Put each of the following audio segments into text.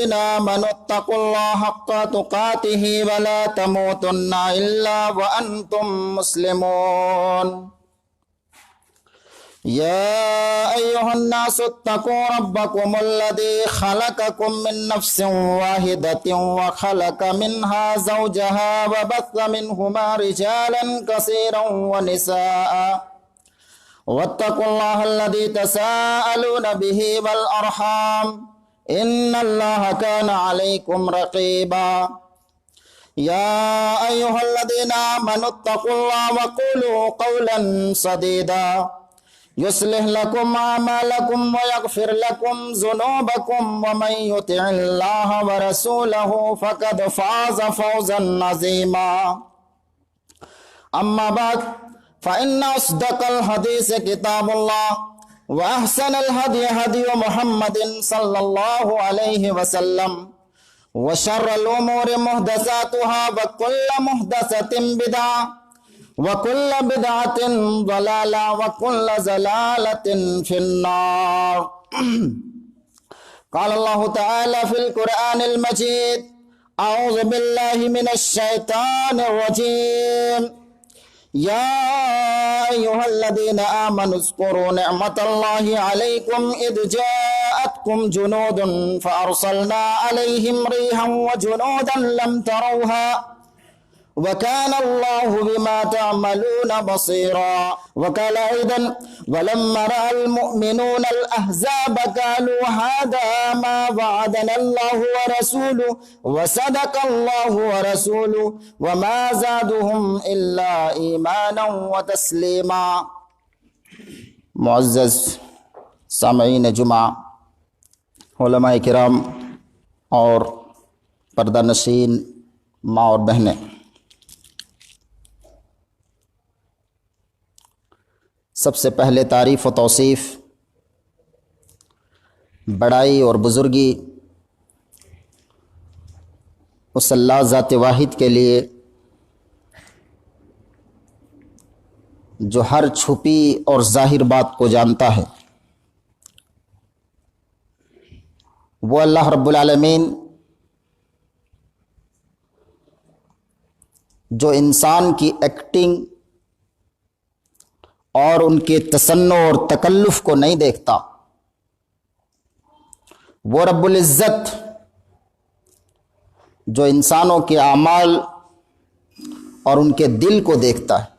آمنوا اتقوا الله حق تقاته ولا تموتن إلا وأنتم مسلمون يا أيها الناس اتقوا ربكم الذي خلقكم من نفس واحدة وخلق منها زوجها وبث منهما رجالا كثيرا ونساء واتقوا الله الذي تساءلون به والأرحام إن الله كان عليكم رقيبا يا أيها الذين آمنوا اتقوا الله وقولوا قولا سديدا يصلح لكم أعمالكم ويغفر لكم ذنوبكم ومن يطع الله ورسوله فقد فاز فوزا عظيما أما بعد فإن أصدق الحديث كتاب الله وأحسن الهدي هدي محمد صلى الله عليه وسلم وشر الأمور محدثاتها وكل محدثة بدعة وكل بدعة ضلالة وكل ضلالة في النار قال الله تعالى في القرآن المجيد أعوذ بالله من الشيطان الرجيم يا أيها الذين آمنوا اذكروا نعمة الله عليكم إذ جاءتكم جنود فأرسلنا عليهم ريحا وجنودا لم تروها وكان الله بما تعملون بصيرا وقال أيضا ولما رأى المؤمنون الأحزاب قالوا هذا ما وعدنا الله ورسوله وصدق الله ورسوله وما زادهم إلا إيمانا وتسليما معزز سامعین جمعہ، علماء کرام اور پردہ نشین ماں اور بہنیں، سب سے پہلے تعریف و توصیف، بڑائی اور بزرگی اس اللہ ذات واحد کے لیے جو ہر چھپی اور ظاہر بات کو جانتا ہے۔ وہ اللہ رب العالمین جو انسان کی ایکٹنگ اور ان کے تصنع اور تکلف کو نہیں دیکھتا، وہ رب العزت جو انسانوں کے اعمال اور ان کے دل کو دیکھتا ہے۔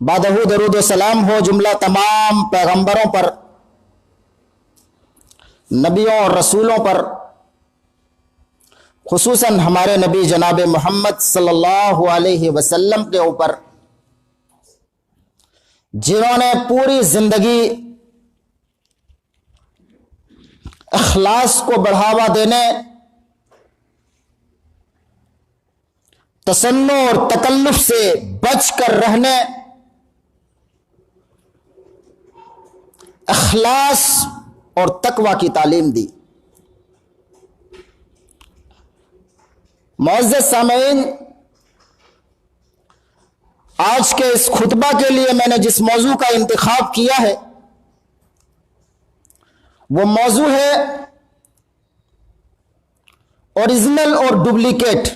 بعدہ درود و سلام ہو جملہ تمام پیغمبروں پر، نبیوں اور رسولوں پر، خصوصاً ہمارے نبی جناب محمد صلی اللہ علیہ وسلم کے اوپر، جنہوں نے پوری زندگی اخلاص کو بڑھاوا دینے، تصنع اور تکلف سے بچ کر رہنے، اخلاص اور تقوی کی تعلیم دی۔ معزز سامعین، آج کے اس خطبہ کے لیے میں نے جس موضوع کا انتخاب کیا ہے وہ موضوع ہے اوریجنل اور ڈپلیکیٹ۔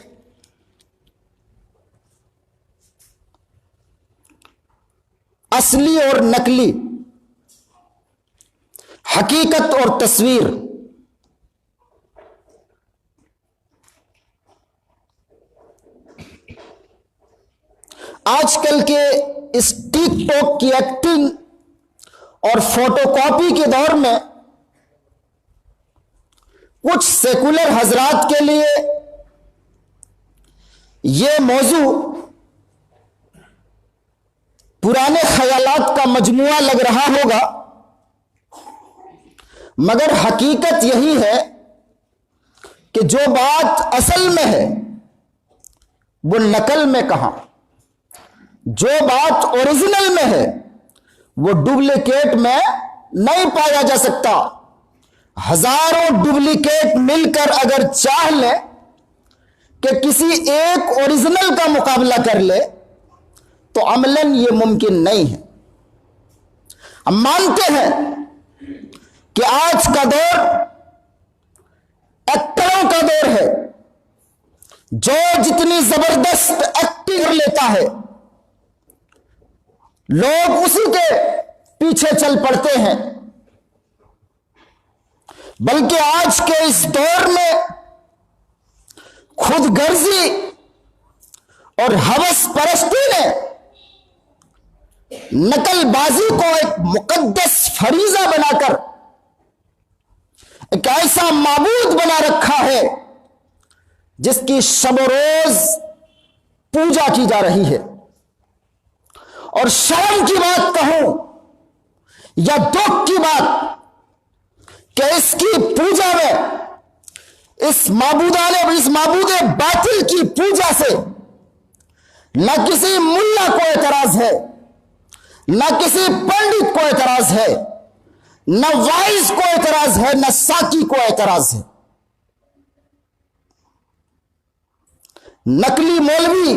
اصلی اور نقلی، حقیقت اور تصویر۔ آج کل کے اس ٹک ٹاک کی ایکٹنگ اور فوٹو کاپی کے دور میں کچھ سیکولر حضرات کے لیے یہ موضوع پرانے خیالات کا مجموعہ لگ رہا ہوگا، مگر حقیقت یہی ہے کہ جو بات اصل میں ہے وہ نقل میں کہاں، جو بات اوریجنل میں ہے وہ ڈپلیکیٹ میں نہیں پایا جا سکتا۔ ہزاروں ڈپلیکیٹ مل کر اگر چاہ لیں کہ کسی ایک اوریجنل کا مقابلہ کر لے تو عملاً یہ ممکن نہیں ہے۔ ہم مانتے ہیں کہ آج کا دور جو جتنی زبردست ایکٹنگ کر لیتا ہے لوگ اسی کے پیچھے چل پڑتے ہیں، بلکہ آج کے اس دور میں خود غرضی اور ہوس پرستی نے نقل بازی کو ایک مقدس فریضہ بنا کر ایک ایسا معبود بنا رکھا ہے جس کی شب و روز پوجا کی جا رہی ہے۔ اور شرم کی بات کہوں یا دکھ کی بات کہ اس کی پوجا میں اس معبود باطل کی پوجا سے نہ کسی ملا کو اعتراض ہے، نہ کسی پنڈت کو اعتراض ہے، نہ وائز کو اعتراض ہے، نہ ساکی کو اعتراض ہے۔ نقلی مولوی،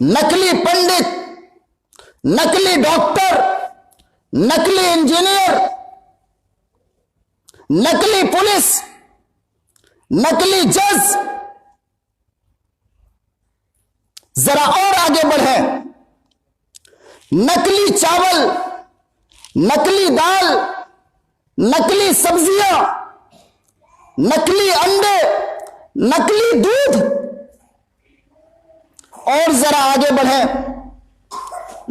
نقلی پنڈت، نقلی ڈاکٹر، نقلی انجینئر، نقلی پولیس، نقلی جج، ذرا اور آگے بڑھیں، نقلی چاول، نقلی دال، نقلی سبزیاں، نقلی انڈے، نقلی دودھ، اور ذرا آگے بڑھیں،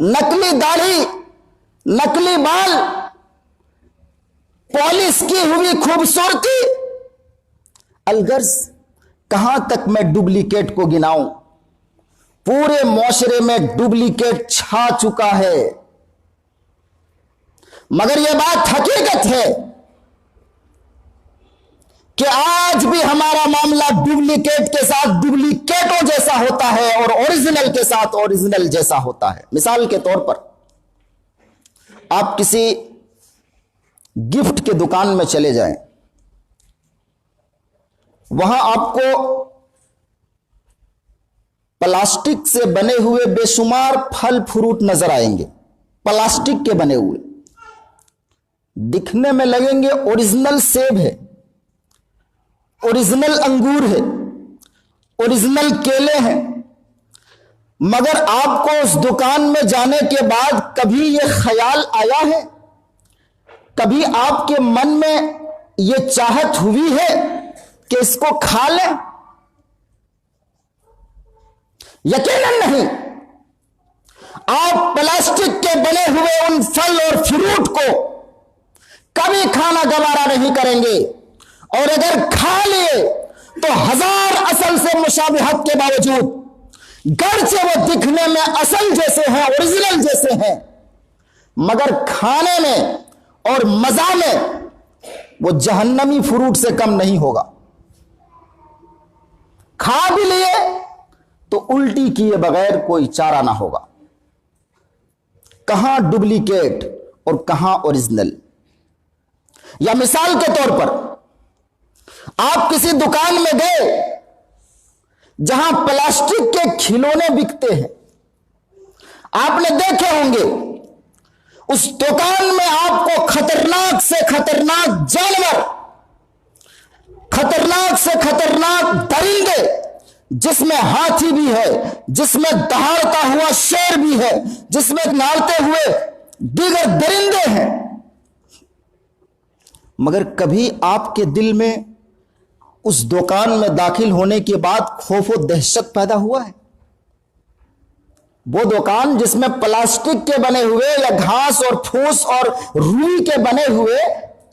نقلی داڑھی، نقلی بال، پالش کی ہوئی خوبصورتی، الغرض کہاں تک میں ڈپلیکیٹ کو گناؤں؟ پورے معاشرے میں ڈپلیکیٹ چھا چکا ہے۔ مگر یہ بات حقیقت ہے کہ آج بھی ہمارا معاملہ ڈپلیکیٹ کے ساتھ ڈپلیکیٹوں جیسا ہوتا ہے اور اوریجنل کے ساتھ اوریجنل جیسا ہوتا ہے۔ مثال کے طور پر آپ کسی گفٹ کے دکان میں چلے جائیں، وہاں آپ کو پلاسٹک سے بنے ہوئے بے شمار پھل فروٹ نظر آئیں گے، پلاسٹک کے بنے ہوئے، دکھنے میں لگیں گے اوریجنل سیب ہے، اوریجنل انگور ہے، اوریجنل کیلے ہیں، مگر آپ کو اس دکان میں جانے کے بعد کبھی یہ خیال آیا ہے، کبھی آپ کے من میں یہ چاہت ہوئی ہے کہ اس کو کھا لیں؟ یقیناً نہیں۔ آپ پلاسٹک کے بنے ہوئے ان پھل اور فروٹ کو کبھی کھانا گوارا نہیں کریں گے، اور اگر کھا لیے تو ہزار اصل سے مشابہت کے باوجود، گرچہ وہ دکھنے میں اصل جیسے ہیں، اوریجنل جیسے ہیں، مگر کھانے میں اور مزہ میں وہ جہنمی فروٹ سے کم نہیں ہوگا۔ کھا بھی لیے تو الٹی کیے بغیر کوئی چارہ نہ ہوگا۔ کہاں ڈپلیکیٹ اور کہاں اوریجنل؟ یا مثال کے طور پر آپ کسی دکان میں گئے جہاں پلاسٹک کے کھلونے بکتے ہیں، آپ نے دیکھے ہوں گے اس دکان میں آپ کو خطرناک سے خطرناک جانور، خطرناک سے خطرناک درندے، جس میں ہاتھی بھی ہے، جس میں دہاڑتا ہوا شیر بھی ہے، جس میں نالتے ہوئے دیگر درندے ہیں، مگر کبھی آپ کے دل میں اس دکان میں داخل ہونے کے بعد خوف و دہشت پیدا ہوا ہے؟ وہ دکان جس میں پلاسٹک کے بنے ہوئے یا گھاس اور پھوس اور روئی کے بنے ہوئے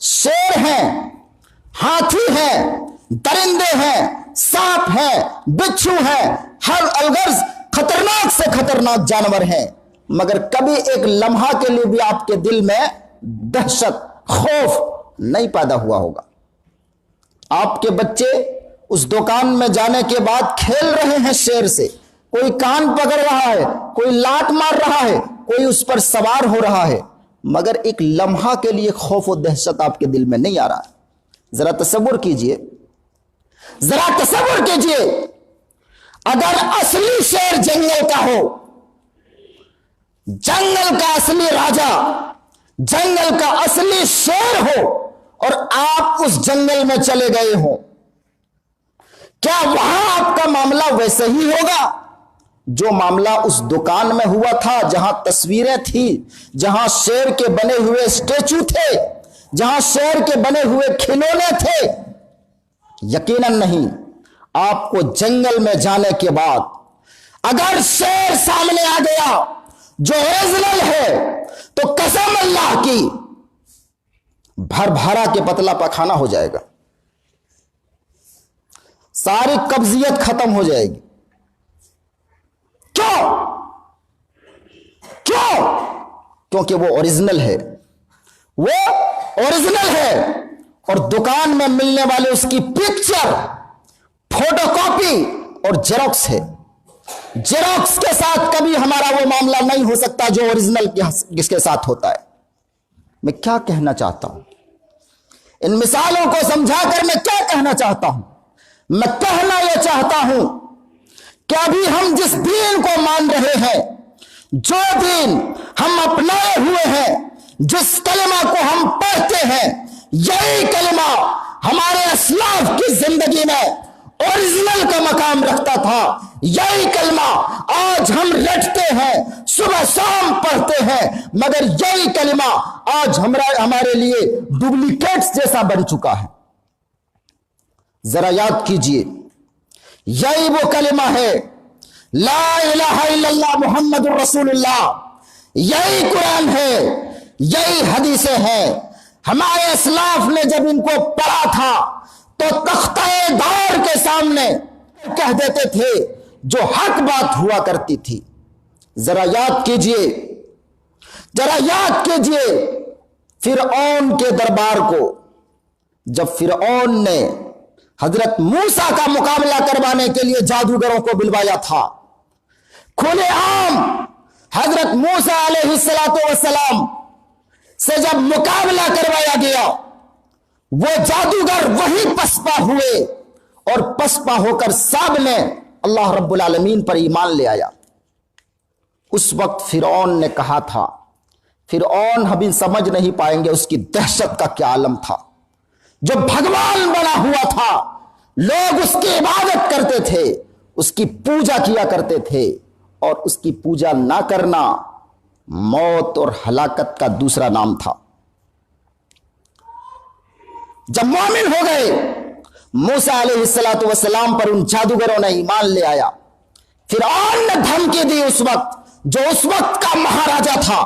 شیر ہیں، ہاتھی ہیں، درندے ہیں، سانپ ہیں، بچھو ہیں، ہر الغرض خطرناک سے خطرناک جانور ہیں، مگر کبھی ایک لمحہ کے لیے بھی آپ کے دل میں دہشت، خوف نہیں پیدا ہوا ہوگا۔ آپ کے بچے اس دکان میں جانے کے بعد کھیل رہے ہیں شیر سے، کوئی کان پکڑ رہا ہے، کوئی لات مار رہا ہے، کوئی اس پر سوار ہو رہا ہے، مگر ایک لمحہ کے لیے خوف و دہشت آپ کے دل میں نہیں آ رہا ہے۔ ذرا تصور کیجئے، ذرا تصور کیجئے، اگر اصلی شیر جنگل کا ہو، جنگل کا اصلی راجا، جنگل کا اصلی شیر ہو، اور آپ اس جنگل میں چلے گئے ہوں، کیا وہاں آپ کا معاملہ ویسے ہی ہوگا جو معاملہ اس دکان میں ہوا تھا جہاں تصویریں تھیں، جہاں شیر کے بنے ہوئے اسٹیچو تھے، جہاں شیر کے بنے ہوئے کھلونے تھے؟ یقیناً نہیں۔ آپ کو جنگل میں جانے کے بعد اگر شیر سامنے آ گیا جو اوریجنل ہے تو قسم اللہ کی بھر بھرا کے پتلا پخانا ہو جائے گا، ساری قبضیت ختم ہو جائے گی۔ کیوں؟ کیونکہ وہ اوریجنل ہے، وہ اوریجنل ہے، اور دکان میں ملنے والے اس کی پکچر فوٹو کاپی اور جیروکس ہے۔ جیروکس کے ساتھ کبھی ہمارا وہ معاملہ نہیں ہو سکتا جو اوریجنل کس کے ساتھ ہوتا ہے۔ میں کیا کہنا چاہتا ہوں؟ ان مثالوں کو سمجھا کر میں کیا کہنا چاہتا ہوں؟ میں کہنا یہ چاہتا ہوں کہ ابھی ہم جس دین کو مان رہے ہیں، جو دین ہم اپنائے ہوئے ہیں، جس کلمہ کو ہم پڑھتے ہیں، یہی کلمہ ہمارے اسلاف کی زندگی میں اوریجنل کا مقام رکھتا تھا۔ یہی کلمہ آج ہم رٹتے ہیں، صبح شام پڑھتے ہیں، مگر یہی کلمہ آج ہمارے لیے ڈپلیکیٹس جیسا بن چکا ہے۔ ذرا یاد کیجئے، یہی وہ کلمہ ہے، لا الہ الا اللہ محمد الرسول اللہ۔ یہی قرآن ہے، یہی حدیثیں ہیں۔ ہمارے اسلاف نے جب ان کو پڑھا تھا تو تختہ دار کے سامنے کہہ دیتے تھے جو حق بات ہوا کرتی تھی۔ ذرا یاد کیجئے، ذرا یاد کیجئے فرعون کے دربار کو، جب فرعون نے حضرت موسیٰ کا مقابلہ کروانے کے لیے جادوگروں کو بلوایا تھا، کھلے عام حضرت موسیٰ علیہ السلام سے جب مقابلہ کروایا گیا، وہ جادوگر وہی پسپا ہوئے اور پسپا ہو کر سب نے اللہ رب العالمین پر ایمان لے آیا۔ اس وقت فرعون نے کہا تھا، فرعون ہم سمجھ نہیں پائیں گے اس کی دہشت کا کیا عالم تھا، جو بھگوان بنا ہوا تھا، لوگ اس کی عبادت کرتے تھے، اس کی پوجا کیا کرتے تھے، اور اس کی پوجا نہ کرنا موت اور ہلاکت کا دوسرا نام تھا۔ جب مومن ہو گئے، موسیٰ علیہ السلام پر ان جادوگروں نے ایمان لے آیا۔ فرعون نے دھمکی دی اس وقت، جو اس وقت کا مہاراجا تھا،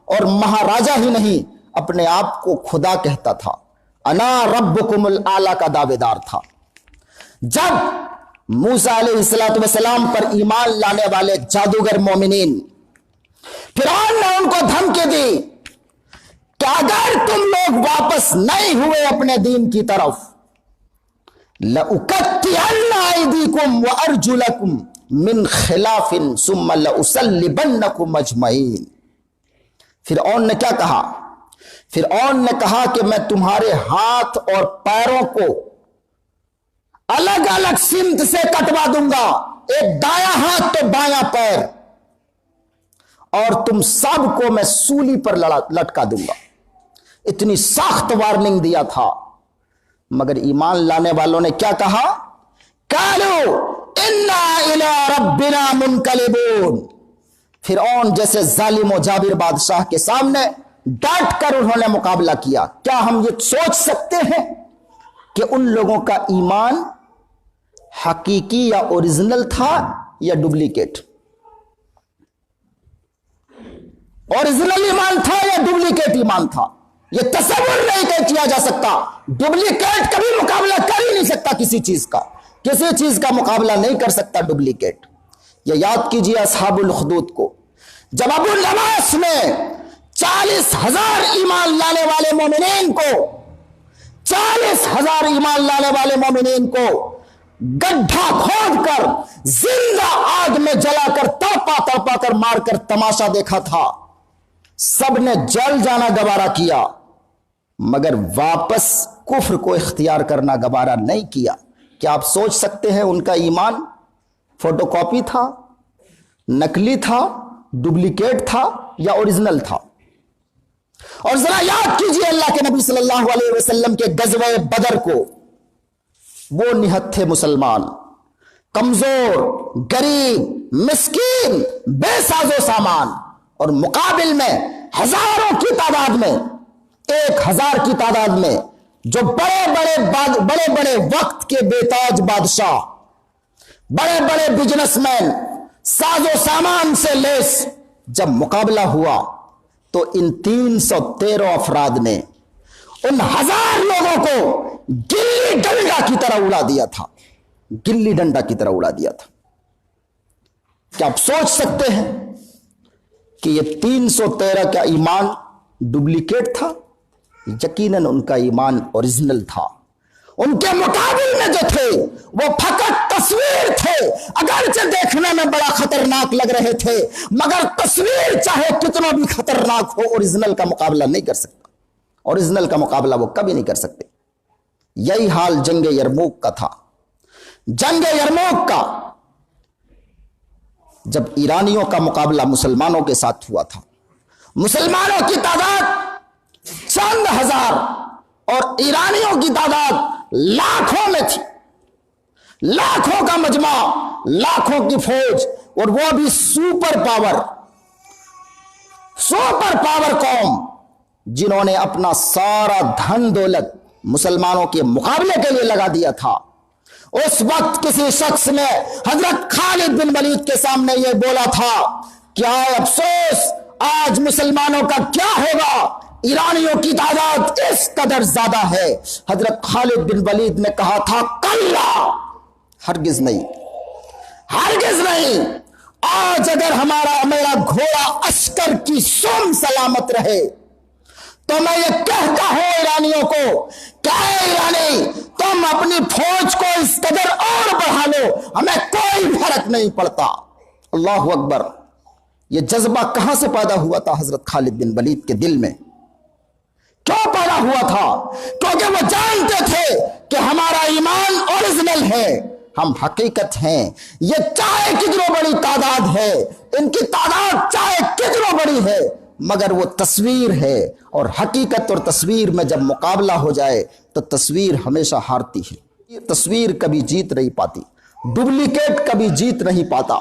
اور مہاراجا ہی نہیں اپنے آپ کو خدا کہتا تھا، انا ربکم الاعلی کا دعوے دار تھا۔ جب موسیٰ علیہ السلام پر ایمان لانے والے جادوگر مومنین، فرعون نے ان کو دھمکی دی کہ اگر تم لوگ واپس نہیں ہوئے اپنے دین کی طرف، لَأُقَطِّعَنَّ أَيْدِيكُمْ وَأَرْجُلَكُمْ مِنْ خِلَافٍ ثُمَّ لَأُصَلِّبَنَّكُمْ أَجْمَعِينَ۔ فرعون نے کیا کہا؟ فرعون نے کہا کہ میں تمہارے ہاتھ اور پیروں کو الگ الگ سمت سے کٹوا دوں گا، ایک دایاں ہاتھ تو بایاں پیر، اور تم سب کو میں سولی پر لٹکا دوں گا۔ اتنی سخت وارننگ دیا تھا، مگر ایمان لانے والوں نے کیا کہا؟ قالوا انا الی ربنا منقلبون۔ فرعون جیسے ظالم و جابر بادشاہ کے سامنے ڈٹ کر انہوں نے مقابلہ کیا۔ کیا ہم یہ سوچ سکتے ہیں کہ ان لوگوں کا ایمان حقیقی یا اوریجنل تھا یا ڈپلیکیٹ؟ اوریجنل ایمان تھا یا ڈپلیکیٹ ایمان تھا؟ یہ تصور نہیں کیا جا سکتا۔ ڈپلیکیٹ کبھی مقابلہ کر ہی نہیں سکتا کسی چیز کا، کسی چیز کا مقابلہ نہیں کر سکتا ڈپلیکیٹ۔ یہ یاد کیجئے اصحاب الاخدود کو، جب ابو نواس نے 40,000 ایمان لانے والے مومنین کو 40,000 ایمان لانے والے مومنین کو گڈھا کھود کر زندہ آگ میں جلا کر تڑپا کر مار کر تماشا دیکھا تھا، سب نے جل جانا گوارا کیا، مگر واپس کفر کو اختیار کرنا گوارا نہیں کیا۔ کیا آپ سوچ سکتے ہیں ان کا ایمان فوٹو کاپی تھا، نکلی تھا، ڈپلیکیٹ تھا یا اوریجنل تھا؟ اور ذرا یاد کیجئے اللہ کے نبی صلی اللہ علیہ وسلم کے غزوہ بدر کو، وہ نہت تھے مسلمان، کمزور، غریب، مسکین، بے ساز و سامان، اور مقابل میں ہزاروں کی تعداد میں، 1000 کی تعداد میں جو بڑے بڑے وقت کے بے تاج بادشاہ، بڑے بڑے بزنس مین، ساز و سامان سے لیس جب مقابلہ ہوا تو ان 313 افراد نے ان 1000 لوگوں کو گلی ڈنڈا کی طرح اڑا دیا تھا، گلی ڈنڈا کی طرح اڑا دیا تھا۔ کیا آپ سوچ سکتے ہیں کہ یہ 313 کا ایمان ڈپلیکیٹ تھا؟ یقیناً ان کا ایمان اوریجنل تھا۔ ان کے مقابل میں جو تھے وہ فقط تصویر تھے، اگرچہ دیکھنے میں بڑا خطرناک لگ رہے تھے، مگر تصویر چاہے کتنا بھی خطرناک ہو اوریجنل کا مقابلہ نہیں کر سکتا، اوریجنل کا مقابلہ وہ کبھی نہیں کر سکتے۔ یہی حال جنگ یرموک کا تھا۔ جنگ یرموک کا جب ایرانیوں کا مقابلہ مسلمانوں کے ساتھ ہوا تھا، مسلمانوں کی تعداد چند ہزار اور ایرانیوں کی تعداد لاکھوں میں تھی، لاکھوں کا مجمع، لاکھوں کی فوج، اور وہ بھی سپر پاور قوم جنہوں نے اپنا سارا دھن دولت مسلمانوں کے مقابلے کے لیے لگا دیا تھا۔ اس وقت کسی شخص نے حضرت خالد بن ولید کے سامنے یہ بولا تھا، کیا افسوس آج مسلمانوں کا کیا ہوگا، ایرانیوں کی تعداد اس قدر زیادہ ہے۔ حضرت خالد بن ولید نے کہا تھا، کلا، ہرگز نہیں، ہرگز نہیں، آج اگر میرا گھوڑا عسکر کی سم سلامت رہے تو میں یہ کہتا ہوں ایرانیوں کو کہ اے ایرانی، تم اپنی فوج کو اس قدر اور بڑھا لو، ہمیں کوئی فرق نہیں پڑتا۔ اللہ اکبر۔ یہ جذبہ کہاں سے پیدا ہوا تھا حضرت خالد بن ولید کے دل میں؟ کیوں پیدا ہوا تھا؟ کیونکہ وہ جانتے تھے کہ ہمارا ایمان اوریجنل ہے، ہم حقیقت ہیں۔ یہ چاہے کتنی بڑی تعداد ہے، ان کی تعداد چاہے کتنی بڑی ہے، مگر وہ تصویر ہے، اور حقیقت اور تصویر میں جب مقابلہ ہو جائے تو تصویر ہمیشہ ہارتی ہے۔ یہ تصویر کبھی جیت نہیں پاتی، ڈپلیکیٹ کبھی جیت نہیں پاتا۔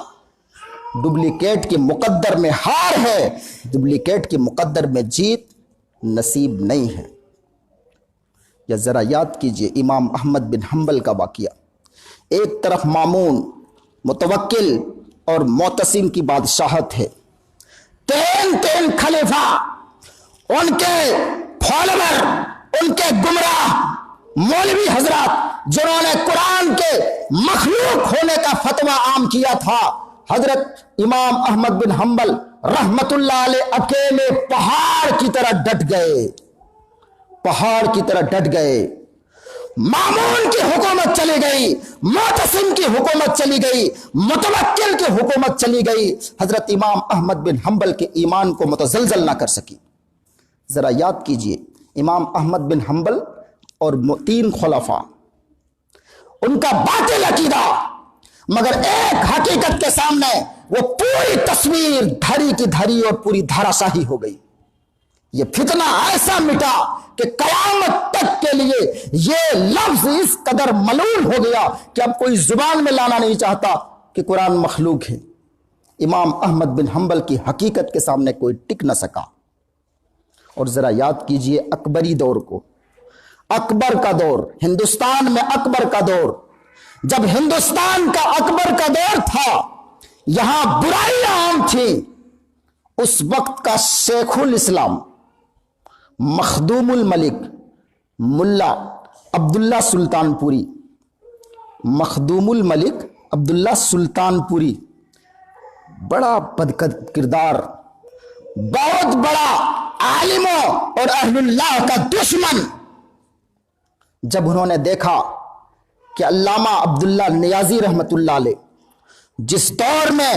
ڈپلیکیٹ کے مقدر میں ہار ہے، ڈپلیکیٹ کے مقدر میں جیت نصیب نہیں ہے۔ یا ذرا یاد کیجئے امام احمد بن حنبل کا واقعہ۔ ایک طرف مامون، متوکل اور معتصم کی بادشاہت ہے، تین خلیفہ، ان کے فالوور، ان کے گمراہ مولوی حضرات جنہوں نے قرآن کے مخلوق ہونے کا فتویٰ عام کیا تھا، حضرت امام احمد بن حنبل رحمت اللہ علیہ اکیلے پہاڑ کی طرح ڈٹ گئے، پہاڑ کی طرح ڈٹ گئے۔ مامون کی حکومت چلی گئی، معتصم کی حکومت چلی گئی، متوکل کی حکومت چلی گئی، حضرت امام احمد بن حنبل کے ایمان کو متزلزل نہ کر سکی۔ ذرا یاد کیجئے امام احمد بن حنبل اور 3 خلفاء، ان کا باطل عقیدہ، مگر ایک حقیقت کے سامنے وہ پوری تصویر دھری کی دھری اور پوری دھراشاہی ہو گئی۔ یہ فتنہ ایسا مٹا کہ قیامت تک کے لیے یہ لفظ اس قدر ملعون ہو گیا کہ اب کوئی زبان میں لانا نہیں چاہتا کہ قرآن مخلوق ہے۔ امام احمد بن حنبل کی حقیقت کے سامنے کوئی ٹک نہ سکا۔ اور ذرا یاد کیجئے اکبری دور کو، اکبر کا دور، ہندوستان میں اکبر کا دور، جب ہندوستان کا اکبر کا دور تھا، یہاں برائیاں عام تھی، اس وقت کا شیخ الاسلام مخدوم الملک ملا عبداللہ سلطان پوری، مخدوم الملک عبداللہ سلطان پوری، بڑا بد کردار، بہت بڑا عالموں اور اہل اللہ کا دشمن، جب انہوں نے دیکھا کہ علامہ عبداللہ نیازی رحمت اللہ علیہ جس دور میں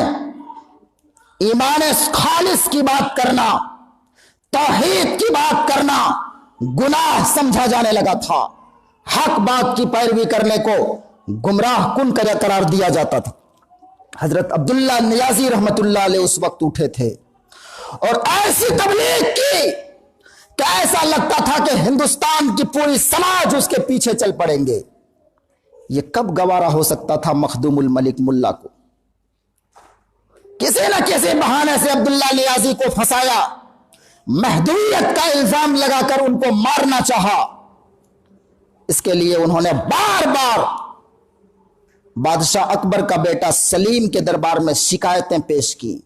ایمان خالص کی بات کرنا، توحید کی بات کرنا گناہ سمجھا جانے لگا تھا، حق بات کی پیروی کرنے کو گمراہ کن قرار دیا جاتا تھا، حضرت عبداللہ نیازی رحمت اللہ علیہ اس وقت اٹھے تھے اور ایسی تبلیغ کی کہ ایسا لگتا تھا کہ ہندوستان کی پوری سماج اس کے پیچھے چل پڑیں گے۔ یہ کب گوارا ہو سکتا تھا مخدوم الملک ملا کو؟ کسی نہ کسی بہانے سے عبداللہ نیازی کو پھنسایا، محدودیت کا الزام لگا کر ان کو مارنا چاہا۔ اس کے لیے انہوں نے بار بار بادشاہ اکبر کا بیٹا سلیم کے دربار میں شکایتیں پیش کی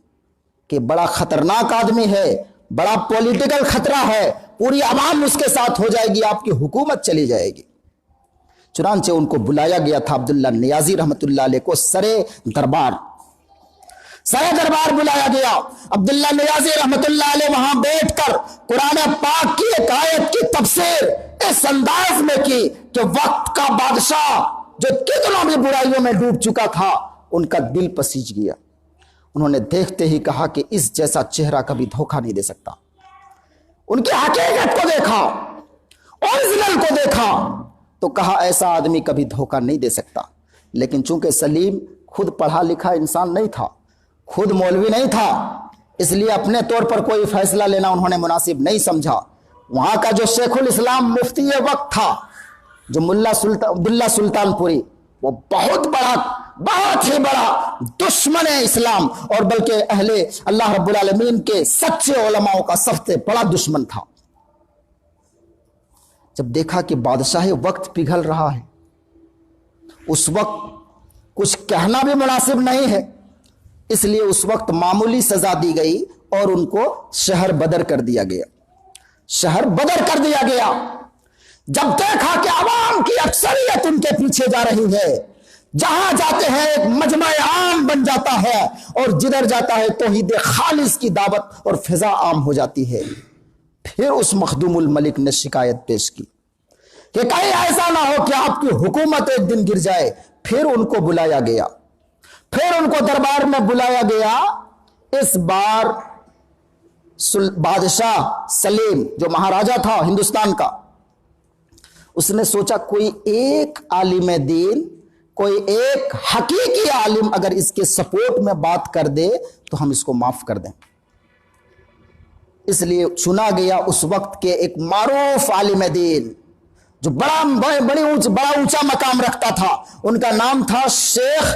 کہ بڑا خطرناک آدمی ہے، بڑا پولیٹیکل خطرہ ہے، پوری عوام اس کے ساتھ ہو جائے گی، آپ کی حکومت چلی جائے گی۔ چنانچہ ان کو بلایا گیا تھا عبداللہ نیازی رحمت اللہ علیہ کو سرے دربار بلایا گیا۔ عبداللہ نیازی رحمت اللہ علیہ وہاں بیٹھ کر قرآن پاک کی ایک آیت کی تفسیر اس انداز میں کی کہ وقت کا بادشاہ جو کتنوں بھی برائیوں میں ڈوب چکا تھا، ان کا دل پسیج گیا۔ انہوں نے دیکھتے ہی کہا کہ اس جیسا چہرہ کبھی دھوکہ نہیں دے سکتا۔ ان کی حقیقت کو دیکھا، اوریجنل کو دیکھا تو کہا ایسا آدمی کبھی دھوکہ نہیں دے سکتا۔ لیکن چونکہ سلیم خود پڑھا لکھا انسان نہیں تھا، خود مولوی نہیں تھا، اس لیے اپنے طور پر کوئی فیصلہ لینا انہوں نے مناسب نہیں سمجھا۔ وہاں کا جو شیخ الاسلام مفتی وقت تھا، جو ملا عبداللہ سلطان پوری، وہ بہت ہی بڑا دشمن اسلام اور بلکہ اہل اللہ رب العالمین کے سچے علماء کا سب سے بڑا دشمن تھا۔ جب دیکھا کہ بادشاہ وقت پگھل رہا ہے، اس وقت کچھ کہنا بھی مناسب نہیں ہے، اس لیے اس وقت معمولی سزا دی گئی اور ان کو شہر بدر کر دیا گیا۔ جب دیکھا کہ عوام کی اکثریت ان کے پیچھے جا رہی ہے، جہاں جاتے ہیں ایک مجمع عام بن جاتا ہے اور جدھر جاتا ہے توحید خالص کی دعوت اور فضا عام ہو جاتی ہے، پھر اس مخدوم الملک نے شکایت پیش کی کہ کہیں ایسا نہ ہو کہ آپ کی حکومت ایک دن گر جائے۔ پھر ان کو بلایا گیا، پھر ان کو دربار میں بلایا گیا۔ اس بار بادشاہ سلیم جو مہاراجا تھا ہندوستان کا، اس نے سوچا کوئی ایک عالم دین، کوئی ایک حقیقی عالم اگر اس کے سپورٹ میں بات کر دے تو ہم اس کو معاف کر دیں۔ اس لیے چنا گیا اس وقت کے ایک معروف عالم دین جو بڑا اونچا مقام رکھتا تھا، ان کا نام تھا شیخ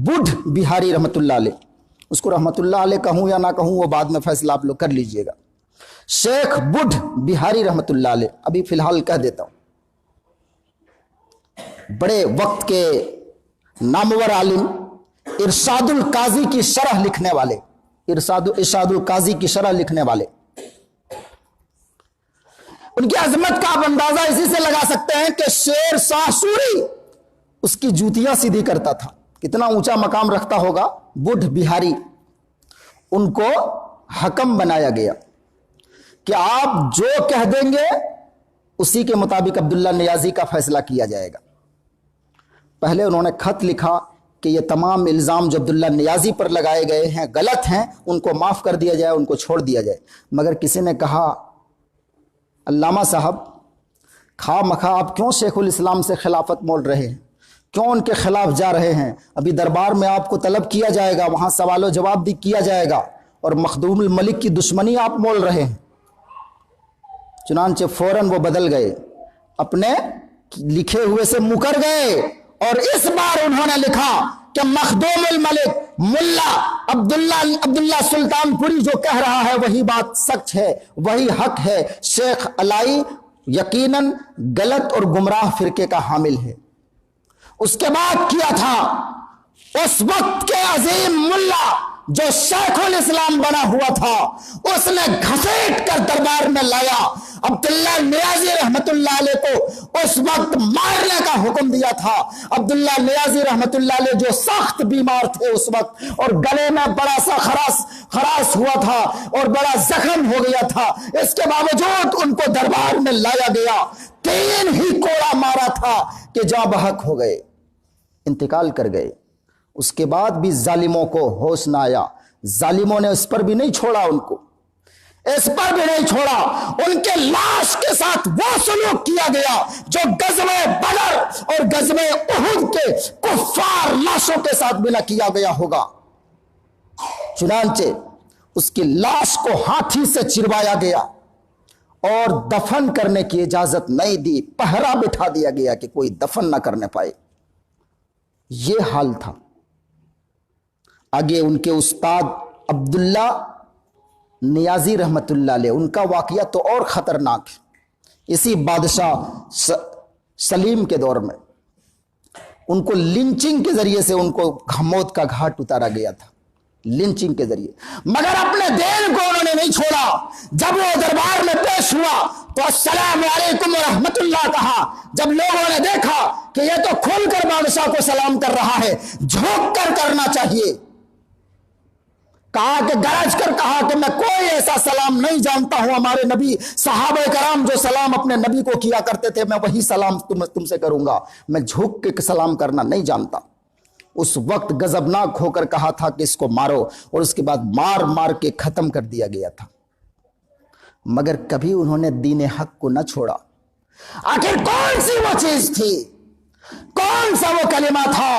بڈھ بہاری رحمت اللہ علیہ۔ اس کو رحمت اللہ علیہ کہوں یا نہ کہوں وہ بعد میں فیصلہ آپ لوگ کر لیجئے گا۔ شیخ بڈھ بہاری رحمت اللہ علیہ، ابھی فی الحال کہہ دیتا ہوں، بڑے وقت کے نامور عالم، ارشاد القاضی کی شرح لکھنے والے، ارشاد القاضی کی شرح لکھنے والے، ان کی عظمت کا آپ اندازہ اسی سے لگا سکتے ہیں کہ شیر شاہ سوری اس کی جوتیاں سیدھی کرتا تھا۔ کتنا اونچا مقام رکھتا ہوگا بڈھ بہاری۔ ان کو حکم بنایا گیا کہ آپ جو کہہ دیں گے اسی کے مطابق عبداللہ نیازی کا فیصلہ کیا جائے گا۔ پہلے انہوں نے خط لکھا کہ یہ تمام الزام جو عبداللہ نیازی پر لگائے گئے ہیں غلط ہیں، ان کو معاف کر دیا جائے، ان کو چھوڑ دیا جائے۔ مگر کسی نے کہا علامہ صاحب، خواہ مخواہ آپ کیوں شیخ الاسلام سے خلافت مول رہے ہیں، کیوں ان کے خلاف جا رہے ہیں؟ ابھی دربار میں آپ کو طلب کیا جائے گا، وہاں سوال و جواب بھی کیا جائے گا، اور مخدوم الملک کی دشمنی آپ مول رہے ہیں۔ چنانچہ فوراً وہ بدل گئے، اپنے لکھے ہوئے سے مکر گئے، اور اس بار انہوں نے لکھا کہ مخدوم الملک ملا عبداللہ سلطان پوری جو کہہ رہا ہے وہی بات سچ ہے، وہی حق ہے۔ شیخ علائی یقیناً غلط اور گمراہ فرقے کا حامل ہے۔ اس کے بعد کیا تھا اس وقت کے عظیم ملا جو شیخ الاسلام بنا ہوا تھا، اس نے گھسیٹ کر دربار میں لایا، عبداللہ نیازی رحمت اللہ علیہ کو اس وقت مارنے کا حکم دیا تھا۔ عبداللہ نیازی رحمت اللہ علیہ جو سخت بیمار تھے اس وقت، اور گلے میں بڑا سا خراش ہوا تھا اور بڑا زخم ہو گیا تھا، اس کے باوجود ان کو دربار میں لایا گیا۔ 3 ہی کوڑا مارا تھا کہ جاں بحق ہو گئے، انتقال کر گئے۔ اس کے بعد بھی ظالموں کو ہوش نہ آیا، ظالموں نے اس پر بھی نہیں چھوڑا، ان کو اس پر بھی نہیں چھوڑا۔ ان کے لاش کے ساتھ وہ سلوک کیا گیا جو غزوہ بدر اور غزوہ احد کے کفار لاشوں کے ساتھ بھی نہ کیا گیا ہوگا۔ چنانچہ اس کی لاش کو ہاتھی سے چروایا گیا اور دفن کرنے کی اجازت نہیں دی، پہرا بٹھا دیا گیا کہ کوئی دفن نہ کرنے پائے۔ یہ حال تھا. آگے ان کے استاد عبداللہ نیازی رحمت اللہ علیہ، ان کا واقعہ تو اور خطرناک ہے. اسی بادشاہ سلیم کے دور میں ان کو لنچنگ کے ذریعے سے ان کو موت کا گھاٹ اتارا گیا تھا، لنچنگ کے ذریعے. مگر اپنے دین کو انہوں نے نہیں چھوڑا. جب وہ دربار میں پیش ہوا تو السلام علیکم ورحمت اللہ کہا. جب لوگوں نے دیکھا کہ یہ تو کھل کر بادشاہ کو سلام کر رہا ہے، جھک کر کرنا چاہیے، کہا کہ گرج کر کہا کہ میں کوئی ایسا سلام نہیں جانتا ہوں. ہمارے نبی صحابہ کرام جو سلام اپنے نبی کو کیا کرتے تھے، میں وہی سلام تم سے کروں گا، میں جھک کے سلام کرنا نہیں جانتا. اس وقت غضبناک ہو کر کہا تھا کہ اس کو مارو، اور اس کے بعد مار مار کے ختم کر دیا گیا تھا. مگر کبھی انہوں نے دین حق کو نہ چھوڑا. آخر کون سی وہ چیز تھی، کون سا وہ کلمہ تھا،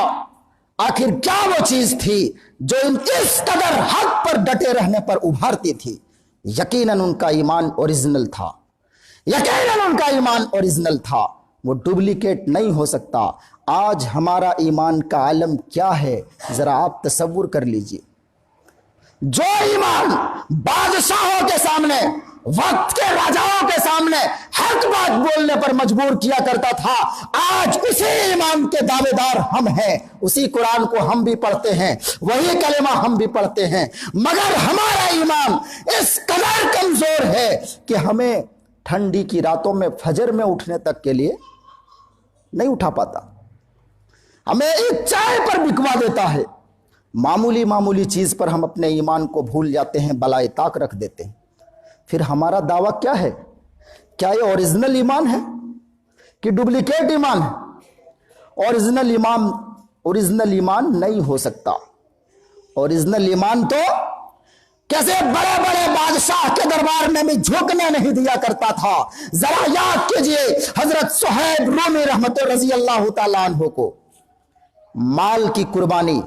آخر کیا وہ چیز تھی جو اس قدر حق پر ڈٹے رہنے پر ابھارتی تھی؟ یقیناً ان کا ایمان اوریجنل تھا، یقیناً ان کا ایمان اوریجنل تھا، وہ ڈپلیکیٹ نہیں ہو سکتا. آج ہمارا ایمان کا عالم کیا ہے ذرا آپ تصور کر لیجئے. جو ایمان بادشاہوں کے سامنے، وقت کے راجاؤں کے سامنے حق بات بولنے پر مجبور کیا کرتا تھا، آج اسی ایمان کے دعوے دار ہم ہیں. اسی قرآن کو ہم بھی پڑھتے ہیں، وہی کلمہ ہم بھی پڑھتے ہیں، مگر ہمارا ایمان اس قدر کمزور ہے کہ ہمیں ٹھنڈی کی راتوں میں فجر میں اٹھنے تک کے لیے نہیں اٹھا پاتا. ہمیں ایک چائے پر بکوا دیتا ہے. معمولی چیز پر ہم اپنے ایمان کو بھول جاتے ہیں، بالائے طاق رکھ دیتے ہیں. پھر ہمارا دعویٰ کیا ہے؟ کیا یہ اوریجنل ایمان ہے کہ ڈپلیکیٹ ایمان ہے؟ اوریجنل ایمان نہیں ہو سکتا. اوریجنل ایمان تو کیسے بڑے بڑے بادشاہ کے دربار میں بھی جھکنے نہیں دیا کرتا تھا. ذرا یاد کیجئے حضرت صہیب رومی رحمت رضی اللہ تعالیٰ عنہ کو مال کی قربانی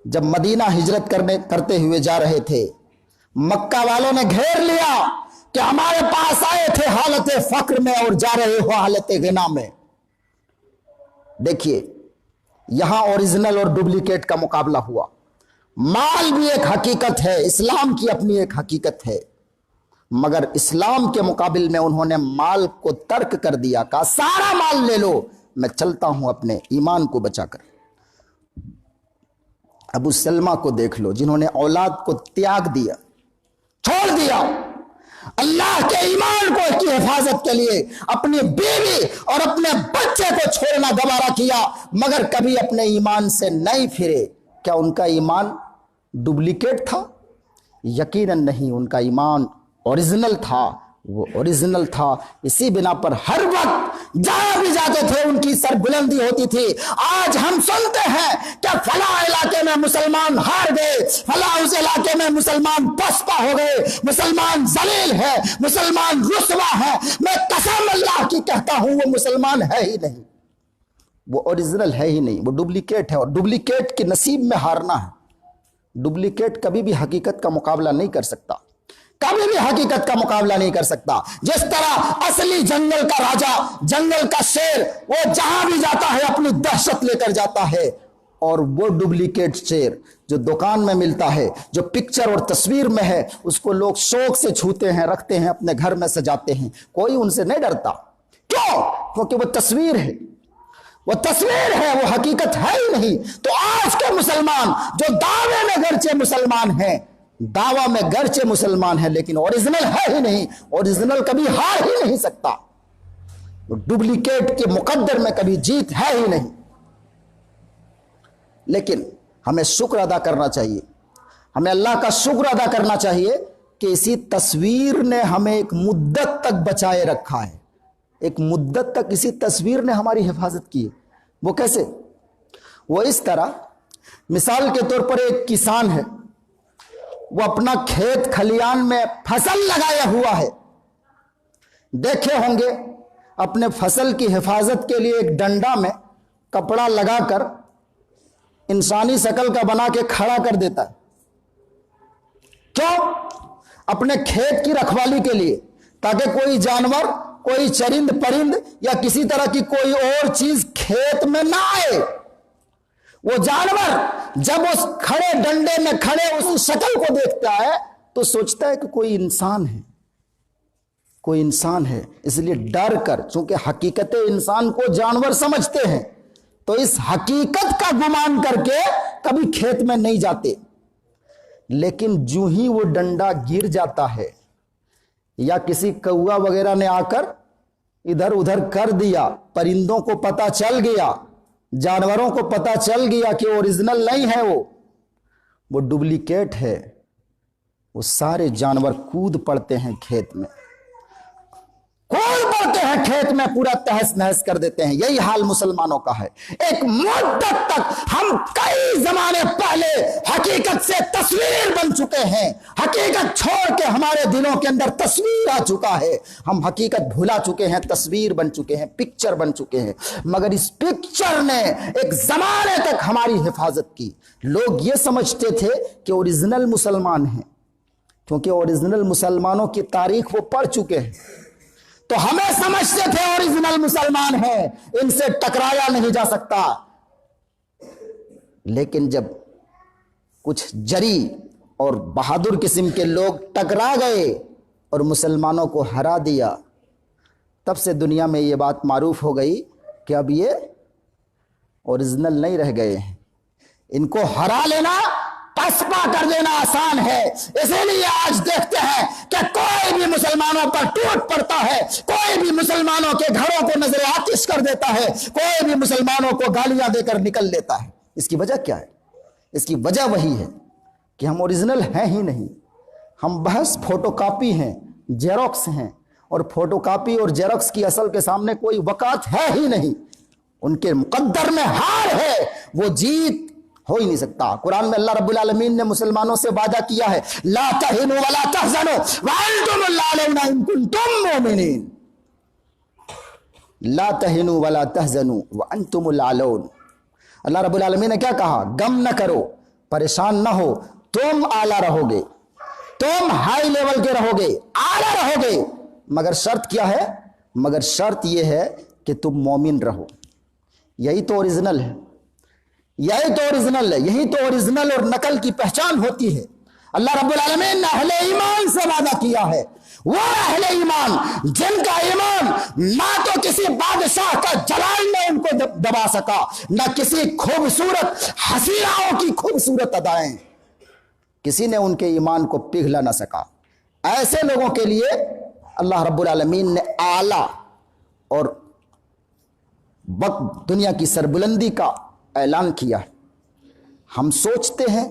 جب مدینہ ہجرت کرتے ہوئے جا رہے تھے، مکہ والوں نے گھیر لیا کہ ہمارے پاس آئے تھے حالت فقر میں اور جا رہے ہو حالت غنا میں. دیکھیے یہاں اوریجنل اور ڈپلیکیٹ کا مقابلہ ہوا. مال بھی ایک حقیقت ہے، اسلام کی اپنی ایک حقیقت ہے، مگر اسلام کے مقابل میں انہوں نے مال کو ترک کر دیا. کہا سارا مال لے لو، میں چلتا ہوں اپنے ایمان کو بچا کر. ابو سلمہ کو دیکھ لو، جنہوں نے اولاد کو تیاگ دیا، چھوڑ دیا، اللہ کے ایمان کو کی حفاظت کے لیے اپنی بیوی اور اپنے بچے کو چھوڑنا گوارا کیا، مگر کبھی اپنے ایمان سے نہیں پھرے. کیا ان کا ایمان ڈپلیکیٹ تھا؟ یقیناً نہیں، ان کا ایمان اوریجنل تھا. وہ اوریجنل تھا. اسی بنا پر ہر وقت جہاں بھی جاتے تھے ان کی سر بلندی ہوتی تھی. آج ہم سنتے ہیں کہ فلاں علاقے میں مسلمان ہار گئے، فلاں اس علاقے میں مسلمان پسپا ہو گئے، مسلمان ذلیل ہے، مسلمان رسوا ہے. میں قسم اللہ کی کہتا ہوں وہ مسلمان ہے ہی نہیں، وہ اوریجنل ہے ہی نہیں، وہ ڈپلیکیٹ ہے. اور ڈپلیکیٹ کے نصیب میں ہارنا ہے. ڈپلیکیٹ کبھی بھی حقیقت کا مقابلہ نہیں کر سکتا، کبھی بھی حقیقت کا مقابلہ نہیں کر سکتا. جس طرح اصلی جنگل کا راجا، جنگل کا شیر، وہ جہاں بھی جاتا ہے اپنی دہشت لے کر جاتا ہے، اور وہ ڈپلیکیٹ شیر جو دکان میں ملتا ہے، جو پکچر اور تصویر میں ہے، اس کو لوگ شوق سے چھوتے ہیں، رکھتے ہیں، اپنے گھر میں سجاتے ہیں. کوئی ان سے نہیں ڈرتا. کیوں؟ کیونکہ وہ تصویر ہے، وہ تصویر ہے، وہ حقیقت ہے ہی نہیں. تو آج کے مسلمان جو دعوے میں گرچہ مسلمان ہیں، دعویٰ میں گرچہ مسلمان ہے لیکن اوریجنل ہے ہی نہیں. اوریجنل کبھی ہار ہی نہیں سکتا، ڈپلیکیٹ کے مقدر میں کبھی جیت ہے ہی نہیں. لیکن ہمیں شکر ادا کرنا چاہیے، ہمیں اللہ کا شکر ادا کرنا چاہیے کہ اسی تصویر نے ہمیں ایک مدت تک بچائے رکھا ہے. ایک مدت تک اسی تصویر نے ہماری حفاظت کی ہے. وہ کیسے؟ وہ اس طرح، مثال کے طور پر ایک کسان ہے، وہ اپنا کھیت کھلیان میں فصل لگایا ہوا ہے. دیکھے ہوں گے اپنے فصل کی حفاظت کے لیے ایک ڈنڈا میں کپڑا لگا کر انسانی شکل کا بنا کے کھڑا کر دیتا ہے. کیوں؟ اپنے کھیت کی رکھوالی کے لیے، تاکہ کوئی جانور، کوئی چرند پرند یا کسی طرح کی کوئی اور چیز کھیت میں نہ آئے. وہ جانور جب اس کھڑے ڈنڈے میں کھڑے اس شکل کو دیکھتا ہے تو سوچتا ہے کہ کوئی انسان ہے، کوئی انسان ہے، اس لیے ڈر کر، چونکہ حقیقت انسان کو جانور سمجھتے ہیں تو اس حقیقت کا گمان کر کے کبھی کھیت میں نہیں جاتے۔ لیکن جو ہی وہ ڈنڈا گر جاتا ہے یا کسی کوا وغیرہ نے آ کر ادھر ادھر کر دیا، پرندوں کو پتہ چل گیا، جانوروں کو پتہ چل گیا کہ اوریجنل نہیں ہے، وہ ڈپلیکیٹ ہے، وہ سارے جانور کود پڑتے ہیں کھیت میں، کود پڑتے ہیں کھیت میں، پورا تہس نہس کر دیتے ہیں۔ یہی حال مسلمانوں کا ہے۔ ایک مدت تک ہم کئی زمانے پہلے حقیقت سے تصویر بن چکے ہیں، حقیقت چھوڑ کے ہمارے دلوں کے اندر تصویر آ چکا ہے، ہم حقیقت بھلا چکے ہیں، تصویر بن چکے ہیں، پکچر بن چکے ہیں۔ مگر اس پکچر نے ایک زمانے تک ہماری حفاظت کی۔ لوگ یہ سمجھتے تھے کہ اوریجنل مسلمان ہیں، کیونکہ اوریجنل مسلمانوں کی تاریخ وہ پڑھ چکے ہیں، تو ہمیں سمجھتے تھے اوریجنل مسلمان ہیں، ان سے ٹکرایا نہیں جا سکتا۔ لیکن جب کچھ جری اور بہادر قسم کے لوگ ٹکرا گئے اور مسلمانوں کو ہرا دیا، تب سے دنیا میں یہ بات معروف ہو گئی کہ اب یہ اوریجنل نہیں رہ گئے ہیں، ان کو ہرا لینا، پسپا کر دینا آسان ہے۔ اسی لیے آج دیکھتے ہیں کہ کوئی بھی مسلمانوں پر ٹوٹ پڑتا ہے، کوئی بھی مسلمانوں کے گھروں کو نظر آتش کر دیتا ہے، کوئی بھی مسلمانوں کو گالیاں دے کر نکل لیتا ہے۔ اس کی وجہ کیا ہے؟ اس کی وجہ وہی ہے کہ ہم اوریجنل ہیں ہی نہیں، ہم بحث فوٹو کاپی ہیں، جیروکس ہیں، اور فوٹو کاپی اور جیروکس کی اصل کے سامنے کوئی وقعت ہے ہی نہیں، ان کے مقدر میں ہار ہے، وہ جیت ہو ہی نہیں سکتا۔ قرآن میں اللہ رب العالمین نے مسلمانوں سے وعدہ کیا ہے، لا تہنوا ولا تحزنوا وانتم الاعلون ان کنتم مؤمنین، لا تہنوا ولا تحزنوا وانتم الاعلون۔ اللہ رب العالمین نے کیا کہا؟ غم نہ کرو، پریشان نہ ہو، تم اعلیٰ رہو گے، تم ہائی لیول کے رہو گے، اعلیٰ رہو گے، مگر شرط کیا ہے؟ مگر شرط یہ ہے کہ تم مومن رہو۔ یہی تو اوریجنل ہے، یہی تو اوریجنل ہے، یہی تو اوریجنل اور نقل کی پہچان ہوتی ہے۔ اللہ رب العالمین نے اہل ایمان سے وعدہ کیا ہے، وہ اہل ایمان جن کا ایمان نہ تو کسی بادشاہ کا جلال نے ان کو دبا سکا، نہ کسی خوبصورت حسیناؤں کی خوبصورت ادائیں، کسی نے ان کے ایمان کو پگھلا نہ سکا۔ ایسے لوگوں کے لیے اللہ رب العالمین نے اعلیٰ اور وقت دنیا کی سربلندی کا اعلان کیا۔ ہم سوچتے ہیں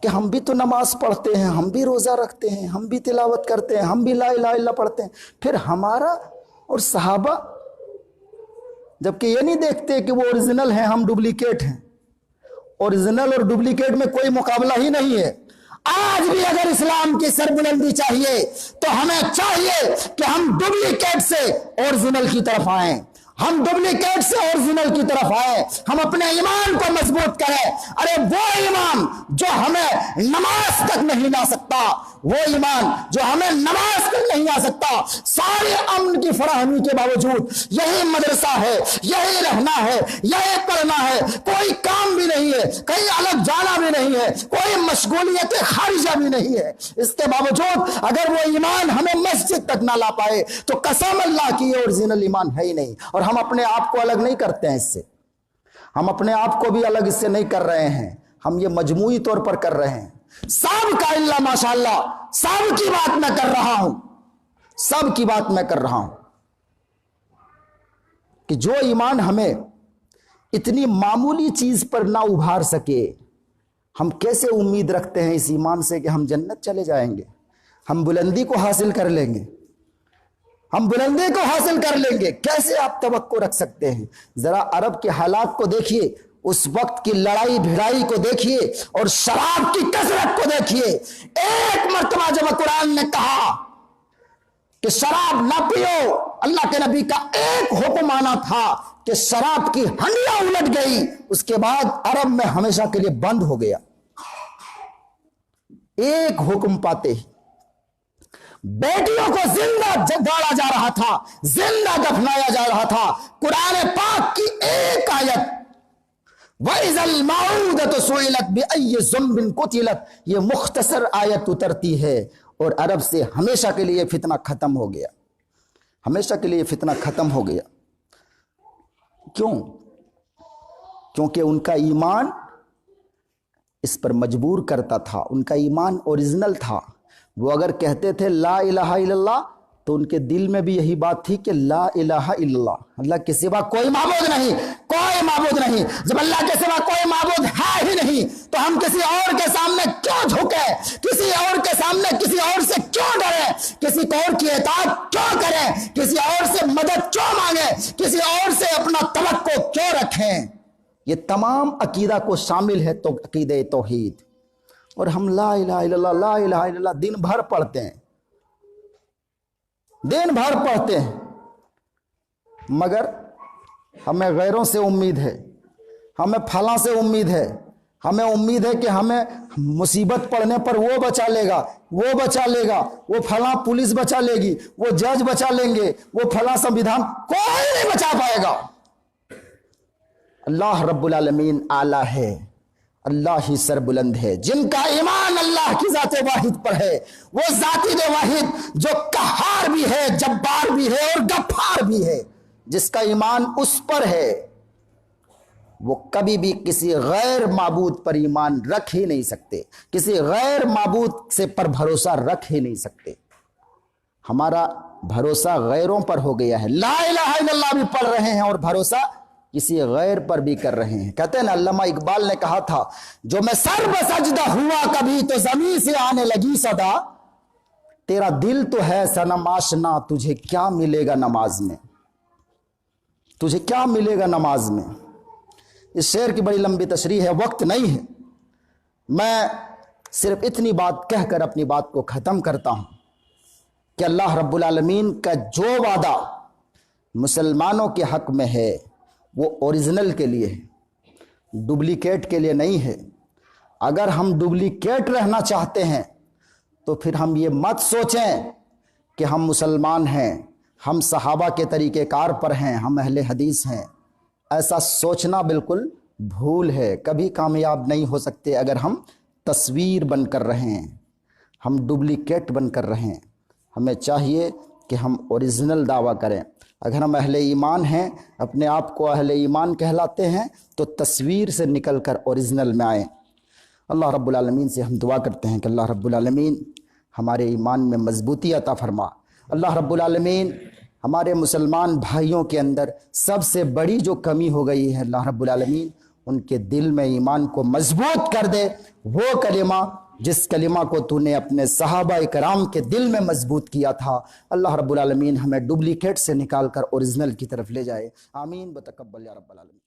کہ ہم بھی تو نماز پڑھتے ہیں، ہم بھی روزہ رکھتے ہیں، ہم بھی تلاوت کرتے ہیں، ہم بھی لا الہ الا اللہ پڑھتے ہیں، پھر ہمارا اور صحابہ، جبکہ یہ نہیں دیکھتے کہ وہ اوریجنل ہیں، ہم ڈپلیکیٹ ہیں۔ اوریجنل اور ڈپلیکیٹ میں کوئی مقابلہ ہی نہیں ہے۔ آج بھی اگر اسلام کی سربلندی چاہیے تو ہمیں چاہیے کہ ہم ڈپلیکیٹ سے اوریجنل کی طرف آئیں، ہم ڈپلیکیٹ سے اوریجنل کی طرف آئے، ہم اپنے ایمان کو مضبوط کریں۔ ارے وہ ایمان جو ہمیں نماز تک نہیں لا سکتا، وہ ایمان جو ہمیں نماز تک نہیں آ سکتا، سارے امن کی فراہمی کے باوجود یہی مدرسہ ہے، یہی رہنا ہے، یہی پڑھنا ہے، کوئی کام بھی نہیں ہے، کہیں الگ جانا بھی نہیں ہے، کوئی مشغولیت خارجہ بھی نہیں ہے، اس کے باوجود اگر وہ ایمان ہمیں مسجد تک نہ لا پائے تو قسم اللہ کی یہ اوریجنل ایمان ہے ہی نہیں۔ اور ہم اپنے آپ کو الگ نہیں کرتے ہیں اس سے، ہم اپنے آپ کو بھی الگ اس سے نہیں کر رہے ہیں، ہم یہ مجموعی طور پر کر رہے ہیں۔ سب کا اللہ ماشاءاللہ، سب کی بات میں کر رہا ہوں، سب کی بات میں کر رہا ہوں کہ جو ایمان ہمیں اتنی معمولی چیز پر نہ ابھار سکے، ہم کیسے امید رکھتے ہیں اس ایمان سے کہ ہم جنت چلے جائیں گے، ہم بلندی کو حاصل کر لیں گے، ہم بلندی کو حاصل کر لیں گے؟ کیسے آپ توقع رکھ سکتے ہیں؟ ذرا عرب کے حالات کو دیکھیے، اس وقت کی لڑائی بھڑائی کو دیکھیے اور شراب کی کثرت کو دیکھیے۔ ایک مرتبہ جب قرآن نے کہا کہ شراب نہ پیو، اللہ کے نبی کا ایک حکم آنا تھا کہ شراب کی ہنڈیاں الٹ گئی، اس کے بعد عرب میں ہمیشہ کے لیے بند ہو گیا۔ ایک حکم پاتے ہی بیٹیوں کو زندہ گاڑا جا رہا تھا، زندہ دفنایا جا رہا تھا۔ قرآن پاک کی ایک آیت وَإِذَا الْمَوْءُودَةُ سُئِلَتْ بِأَيِّ ذَنبٍ قُتِلَتْ، یہ مختصر آیت اترتی ہے اور عرب سے ہمیشہ کے لیے فتنہ ختم ہو گیا، ہمیشہ کے لیے فتنہ ختم ہو گیا۔ کیوں؟ کیونکہ ان کا ایمان اس پر مجبور کرتا تھا، ان کا ایمان اوریجنل تھا۔ وہ اگر کہتے تھے لا الہ الا اللہ تو ان کے دل میں بھی یہی بات تھی کہ لا الہ الا اللہ، اللہ کے سوا کوئی معبود نہیں، کوئی معبود نہیں۔ جب اللہ کے سوا کوئی معبود ہے ہی نہیں تو ہم کسی اور کے سامنے کیوں جھکے، کسی اور کے سامنے کسی اور سے کیوں ڈرے، کسی اور کی اطاعت کیوں کریں، کسی اور سے مدد کیوں مانگیں، کسی اور سے اپنا توقع کیوں رکھیں؟ یہ تمام عقیدہ کو شامل ہے تو عقیدہ توحید۔ اور ہم لا الہ الا اللہ لا الہ الا اللہ دن بھر پڑھتے ہیں، دن بھر پڑھتے ہیں، مگر ہمیں غیروں سے امید ہے، ہمیں فلاں سے امید ہے، ہمیں امید ہے کہ ہمیں مصیبت پڑنے پر وہ بچا لے گا، وہ بچا لے گا، وہ فلاں پولیس بچا لے گی، وہ جج بچا لیں گے، وہ فلاں سنویدھان، کوئی نہیں بچا پائے گا۔ اللہ رب العالمین اعلیٰ ہے، اللہ ہی سر بلند ہے۔ جن کا ایمان اللہ کی ذات واحد پر ہے، وہ ذات واحد جو قہار بھی ہے، جبار بھی ہے اور غفار بھی ہے، جس کا ایمان اس پر ہے، وہ کبھی بھی کسی غیر معبود پر ایمان رکھ ہی نہیں سکتے، کسی غیر معبود سے پر بھروسہ رکھ ہی نہیں سکتے۔ ہمارا بھروسہ غیروں پر ہو گیا ہے، لا الہ الا اللہ بھی پڑھ رہے ہیں اور بھروسہ کسی غیر پر بھی کر رہے ہیں۔ کہتے ہیں نا، علامہ اقبال نے کہا تھا، جو میں سر بسجدہ ہوا کبھی تو زمین سے آنے لگی صدا، تیرا دل تو ہے صنم آشنا، تجھے کیا ملے گا نماز میں، تجھے کیا ملے گا نماز میں۔ اس شعر کی بڑی لمبی تشریح ہے، وقت نہیں ہے، میں صرف اتنی بات کہہ کر اپنی بات کو ختم کرتا ہوں کہ اللہ رب العالمین کا جو وعدہ مسلمانوں کے حق میں ہے وہ اوریجنل کے لیے ہے، ڈپلیکیٹ کے لیے نہیں ہے۔ اگر ہم ڈپلیکیٹ رہنا چاہتے ہیں تو پھر ہم یہ مت سوچیں کہ ہم مسلمان ہیں، ہم صحابہ کے طریقہ کار پر ہیں، ہم اہل حدیث ہیں۔ ایسا سوچنا بالکل بھول ہے، کبھی کامیاب نہیں ہو سکتے اگر ہم تصویر بن کر رہے ہیں، ہم ڈپلیکیٹ بن کر رہے ہیں۔ ہمیں چاہیے کہ ہم اوریجنل دعویٰ کریں۔ اگر ہم اہل ایمان ہیں، اپنے آپ کو اہل ایمان کہلاتے ہیں، تو تصویر سے نکل کر اوریجنل میں آئیں۔ اللہ رب العالمین سے ہم دعا کرتے ہیں کہ اللہ رب العالمین ہمارے ایمان میں مضبوطی عطا فرما۔ اللہ رب العالمین ہمارے مسلمان بھائیوں کے اندر سب سے بڑی جو کمی ہو گئی ہے، اللہ رب العالمین ان کے دل میں ایمان کو مضبوط کر دے، وہ کلمہ جس کلمہ کو تو نے اپنے صحابہ کرام کے دل میں مضبوط کیا تھا۔ اللہ رب العالمین ہمیں ڈپلیکیٹ سے نکال کر اوریجنل کی طرف لے جائے، آمین بتقبل یا رب العالمین۔